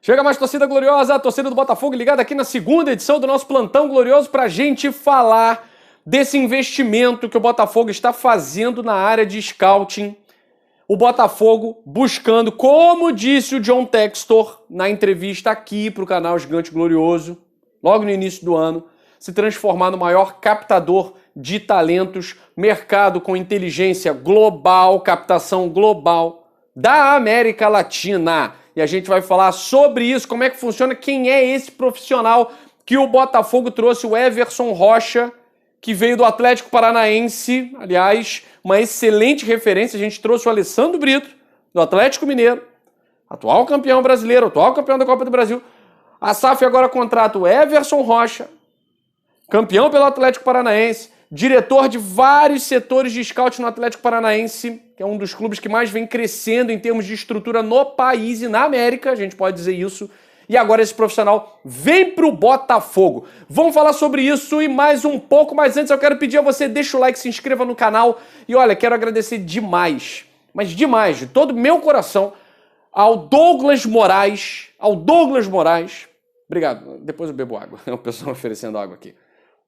Chega mais, torcida gloriosa, a torcida do Botafogo ligada aqui na segunda edição do nosso Plantão Glorioso pra gente falar desse investimento que o Botafogo está fazendo na área de scouting. O Botafogo buscando, como disse o John Textor na entrevista aqui pro canal Gigante Glorioso, logo no início do ano, se transformar no maior captador de talentos, mercado com inteligência global, captação global da América Latina. E a gente vai falar sobre isso, como é que funciona, quem é esse profissional que o Botafogo trouxe, o Everson Rocha, que veio do Atlético Paranaense, aliás, uma excelente referência. A gente trouxe o Alessandro Brito, do Atlético Mineiro, atual campeão brasileiro, atual campeão da Copa do Brasil. A SAF agora contrata o Everson Rocha, campeão pelo Atlético Paranaense, diretor de vários setores de scout no Atlético Paranaense, que é um dos clubes que mais vem crescendo em termos de estrutura no país e na América, a gente pode dizer isso. E agora esse profissional vem pro Botafogo. Vamos falar sobre isso e mais um pouco, mas antes eu quero pedir a você, deixa o like, se inscreva no canal. E olha, quero agradecer demais, mas demais, de todo o meu coração, ao Douglas Moraes. Obrigado, depois eu bebo água, é o pessoal oferecendo água aqui.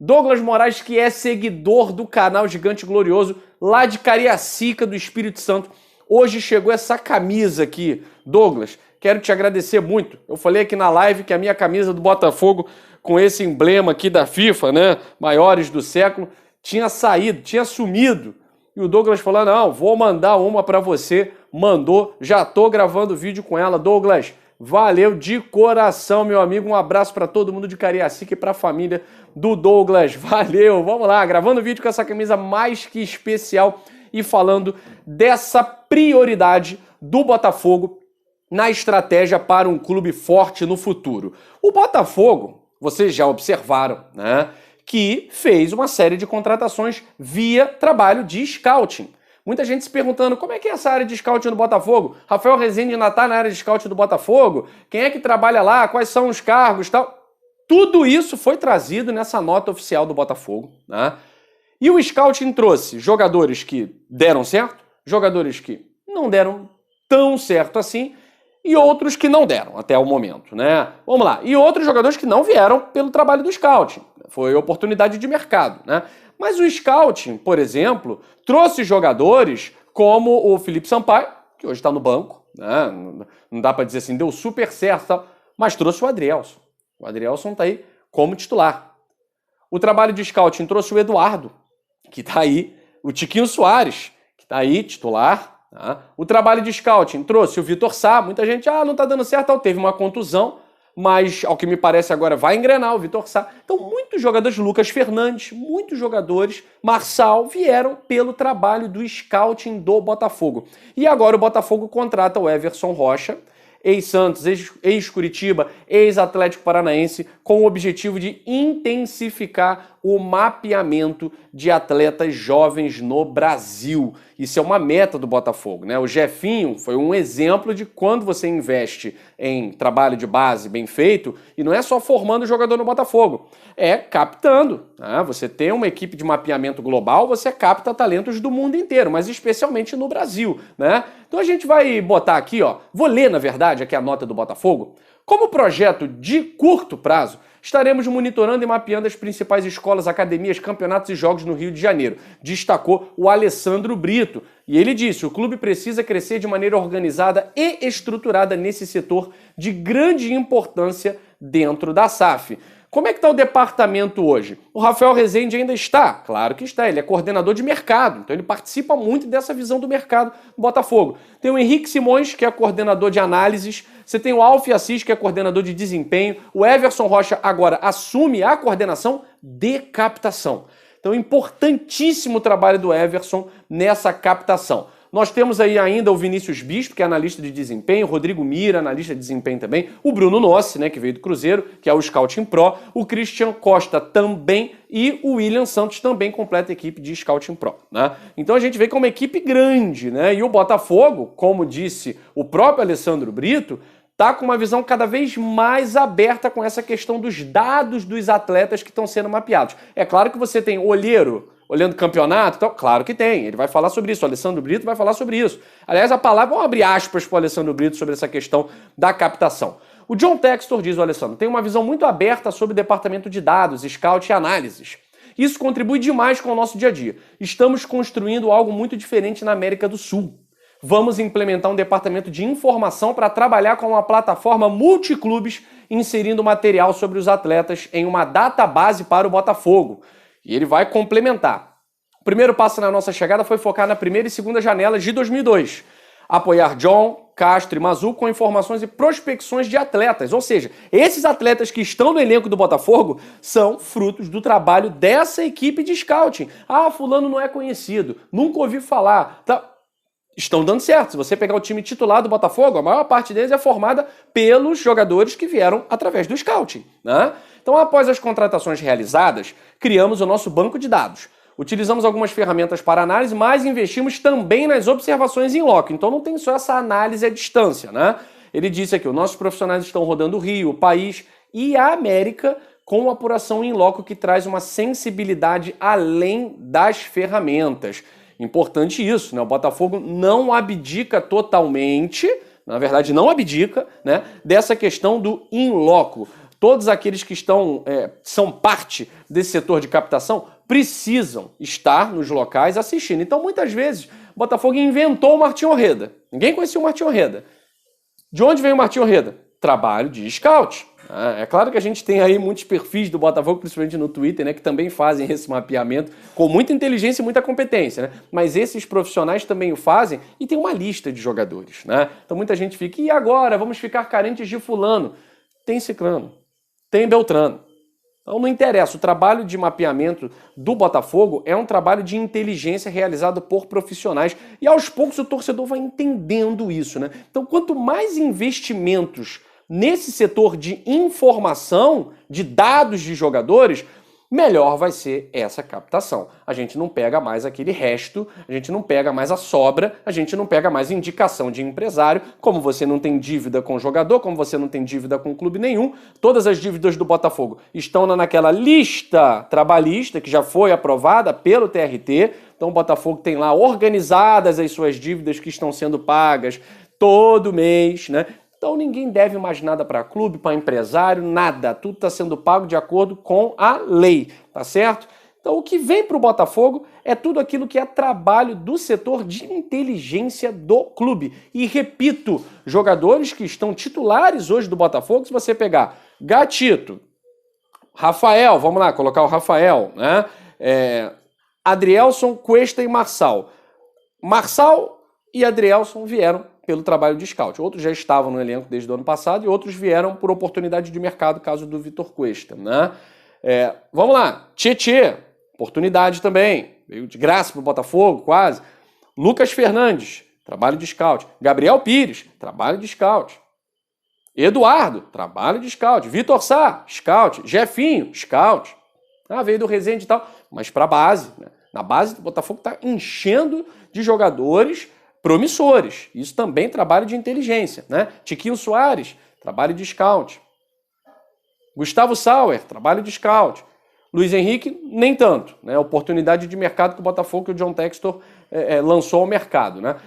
Douglas Moraes, que é seguidor do canal Gigante Glorioso, lá de Cariacica, do Espírito Santo. Hoje chegou essa camisa aqui. Douglas, quero te agradecer muito. Eu falei aqui na live que a minha camisa do Botafogo, com esse emblema aqui da FIFA, né, maiores do século, tinha saído, tinha sumido. E o Douglas falou, não, vou mandar uma para você. Mandou, já tô gravando vídeo com ela. Douglas, valeu de coração, meu amigo. Um abraço para todo mundo de Cariacica e para a família do Douglas. Valeu, vamos lá, gravando vídeo com essa camisa mais que especial e falando dessa prioridade do Botafogo na estratégia para um clube forte no futuro. O Botafogo, vocês já observaram, né, que fez uma série de contratações via trabalho de scouting. Muita gente se perguntando como é que é essa área de scouting do Botafogo? Rafael Rezende ainda está na área de scouting do Botafogo? Quem é que trabalha lá? Quais são os cargos e tal? Tudo isso foi trazido nessa nota oficial do Botafogo, né? E o scouting trouxe jogadores que deram certo, jogadores que não deram tão certo assim e outros que não deram até o momento, né? Vamos lá. E outros jogadores que não vieram pelo trabalho do scouting. Foi oportunidade de mercado, né? Mas o scouting, por exemplo, trouxe jogadores como o Felipe Sampaio, que hoje está no banco, né? Não dá para dizer assim, deu super certo, mas trouxe o Adrielson. O Adrielson está aí como titular. O trabalho de scouting trouxe o Eduardo, que está aí, o Tiquinho Soares, que está aí, titular. Tá? O trabalho de scouting trouxe o Vitor Sá. Muita gente, não está dando certo, teve uma contusão, mas ao que me parece agora vai engrenar o Vitor Sá. Então muitos jogadores, Lucas Fernandes, muitos jogadores, Marçal, vieram pelo trabalho do scouting do Botafogo. E agora o Botafogo contrata o Everson Rocha, ex-Santos, ex-Curitiba, ex-Atlético Paranaense, com o objetivo de intensificar o mapeamento de atletas jovens no Brasil. Isso é uma meta do Botafogo, né? O Jefinho foi um exemplo de quando você investe em trabalho de base bem feito, e não é só formando jogador no Botafogo, é captando, né? Você tem uma equipe de mapeamento global, você capta talentos do mundo inteiro, mas especialmente no Brasil, né? Então a gente vai botar aqui, ó, vou ler na verdade aqui a nota do Botafogo. Como projeto de curto prazo, estaremos monitorando e mapeando as principais escolas, academias, campeonatos e jogos no Rio de Janeiro, destacou o Alessandro Brito. E ele disse, o clube precisa crescer de maneira organizada e estruturada nesse setor de grande importância dentro da SAF. Como é que está o departamento hoje? O Rafael Rezende ainda está? Claro que está, ele é coordenador de mercado, então ele participa muito dessa visão do mercado do Botafogo. Tem o Henrique Simões, que é coordenador de análises, você tem o Alf Assis, que é coordenador de desempenho, o Everson Rocha agora assume a coordenação de captação. Então, importantíssimo o trabalho do Everson nessa captação. Nós temos aí ainda o Vinícius Bispo, que é analista de desempenho, o Rodrigo Mira, analista de desempenho também, o Bruno Nossi, né, que veio do Cruzeiro, que é o Scouting Pro, o Christian Costa também e o William Santos também completa a equipe de Scouting Pro, né? Então a gente vê que é uma equipe grande, né? E o Botafogo, como disse o próprio Alessandro Brito, está com uma visão cada vez mais aberta com essa questão dos dados dos atletas que estão sendo mapeados. É claro que você tem olheiro olhando o campeonato, então, claro que tem, ele vai falar sobre isso, o Alessandro Brito vai falar sobre isso. Aliás, a palavra, vamos abrir aspas para o Alessandro Brito sobre essa questão da captação. O John Textor diz, o Alessandro, tem uma visão muito aberta sobre o departamento de dados, scout e análises. Isso contribui demais com o nosso dia a dia. Estamos construindo algo muito diferente na América do Sul. Vamos implementar um departamento de informação para trabalhar com uma plataforma multiclubes, inserindo material sobre os atletas em uma database para o Botafogo. E ele vai complementar. O primeiro passo na nossa chegada foi focar na primeira e segunda janelas de 2002. Apoiar John, Castro e Mazzuco com informações e prospecções de atletas. Ou seja, esses atletas que estão no elenco do Botafogo são frutos do trabalho dessa equipe de scouting. Ah, fulano não é conhecido, nunca ouvi falar. Tá. Estão dando certo. Se você pegar o time titular do Botafogo, a maior parte deles é formada pelos jogadores que vieram através do scouting, né? Então, após as contratações realizadas, criamos o nosso banco de dados. Utilizamos algumas ferramentas para análise, mas investimos também nas observações em loco. Então não tem só essa análise à distância, né? Ele disse aqui, os nossos profissionais estão rodando o Rio, o país e a América com apuração em loco que traz uma sensibilidade além das ferramentas. Importante isso, né? O Botafogo não abdica totalmente, na verdade não abdica, né, dessa questão do in loco. Todos aqueles que são parte desse setor de captação precisam estar nos locais assistindo. Então, muitas vezes, o Botafogo inventou o Martim Orreda. Ninguém conhecia o Martim Orreda. De onde veio o Martim Orreda? Trabalho de scout. É claro que a gente tem aí muitos perfis do Botafogo, principalmente no Twitter, né, que também fazem esse mapeamento com muita inteligência e muita competência, né? Mas esses profissionais também o fazem e tem uma lista de jogadores, né? Então muita gente fica, e agora? Vamos ficar carentes de fulano. Tem ciclano, tem Beltrano. Então não interessa, o trabalho de mapeamento do Botafogo é um trabalho de inteligência realizado por profissionais e aos poucos o torcedor vai entendendo isso, né? Então quanto mais investimentos nesse setor de informação, de dados de jogadores, melhor vai ser essa captação. A gente não pega mais aquele resto, a gente não pega mais a sobra, a gente não pega mais indicação de empresário. Como você não tem dívida com o jogador, como você não tem dívida com clube nenhum, todas as dívidas do Botafogo estão naquela lista trabalhista que já foi aprovada pelo TRT. Então o Botafogo tem lá organizadas as suas dívidas que estão sendo pagas todo mês, né? Então ninguém deve mais nada para clube, para empresário, nada. Tudo está sendo pago de acordo com a lei, tá certo? Então o que vem para o Botafogo é tudo aquilo que é trabalho do setor de inteligência do clube. E repito, jogadores que estão titulares hoje do Botafogo, se você pegar Gatito, Rafael, vamos lá, colocar o Rafael, né? Adrielson, Cuesta e Marçal. Marçal e Adrielson vieram pelo trabalho de scout. Outros já estavam no elenco desde o ano passado e outros vieram por oportunidade de mercado, caso do Vitor Cuesta, né? Vamos lá, Tietê, oportunidade também, veio de graça para o Botafogo, quase. Lucas Fernandes, trabalho de scout. Gabriel Pires, trabalho de scout. Eduardo, trabalho de scout. Vitor Sá, scout. Jefinho, scout. Veio do Resende e tal, mas para a base, né? Na base, o Botafogo está enchendo de jogadores promissores. Isso também é trabalho de inteligência, né? Tiquinho Soares, trabalho de scout. Gustavo Sauer, trabalho de scout. Luiz Henrique, nem tanto, né? Oportunidade de mercado que o Botafogo, que o John Textor lançou ao mercado, né?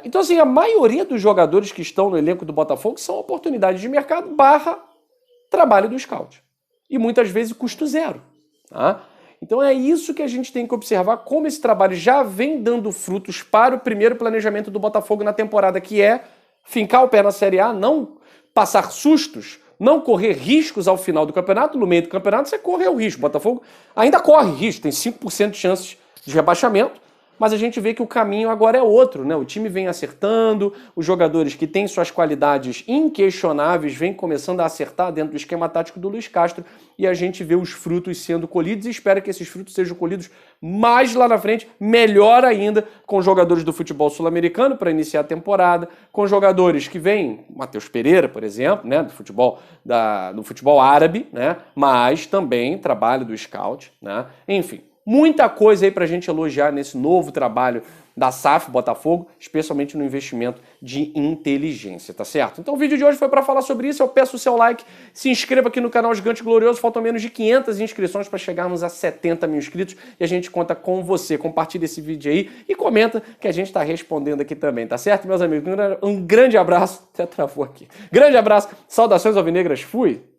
Então, assim, a maioria dos jogadores que estão no elenco do Botafogo são oportunidades de mercado / trabalho do scout. E muitas vezes custo zero, tá? Então é isso que a gente tem que observar, como esse trabalho já vem dando frutos para o primeiro planejamento do Botafogo na temporada, que é fincar o pé na Série A, não passar sustos, não correr riscos ao final do campeonato. No meio do campeonato você corre o risco. O Botafogo ainda corre risco, tem 5% de chances de rebaixamento, mas a gente vê que o caminho agora é outro, né? O time vem acertando, os jogadores que têm suas qualidades inquestionáveis vêm começando a acertar dentro do esquema tático do Luiz Castro e a gente vê os frutos sendo colhidos e espera que esses frutos sejam colhidos mais lá na frente, melhor ainda, com jogadores do futebol sul-americano para iniciar a temporada, com jogadores que vêm, Matheus Pereira, por exemplo, né? do futebol árabe, né? Mas também trabalho do scout, né? Enfim. muita coisa aí pra gente elogiar nesse novo trabalho da SAF Botafogo, especialmente no investimento de inteligência, tá certo? Então o vídeo de hoje foi para falar sobre isso, eu peço o seu like, se inscreva aqui no canal Gigante Glorioso, faltam menos de 500 inscrições para chegarmos a 70 mil inscritos e a gente conta com você. Compartilha esse vídeo aí e comenta que a gente está respondendo aqui também, tá certo, meus amigos? Um grande abraço, até travou aqui. Grande abraço, saudações alvinegras, fui!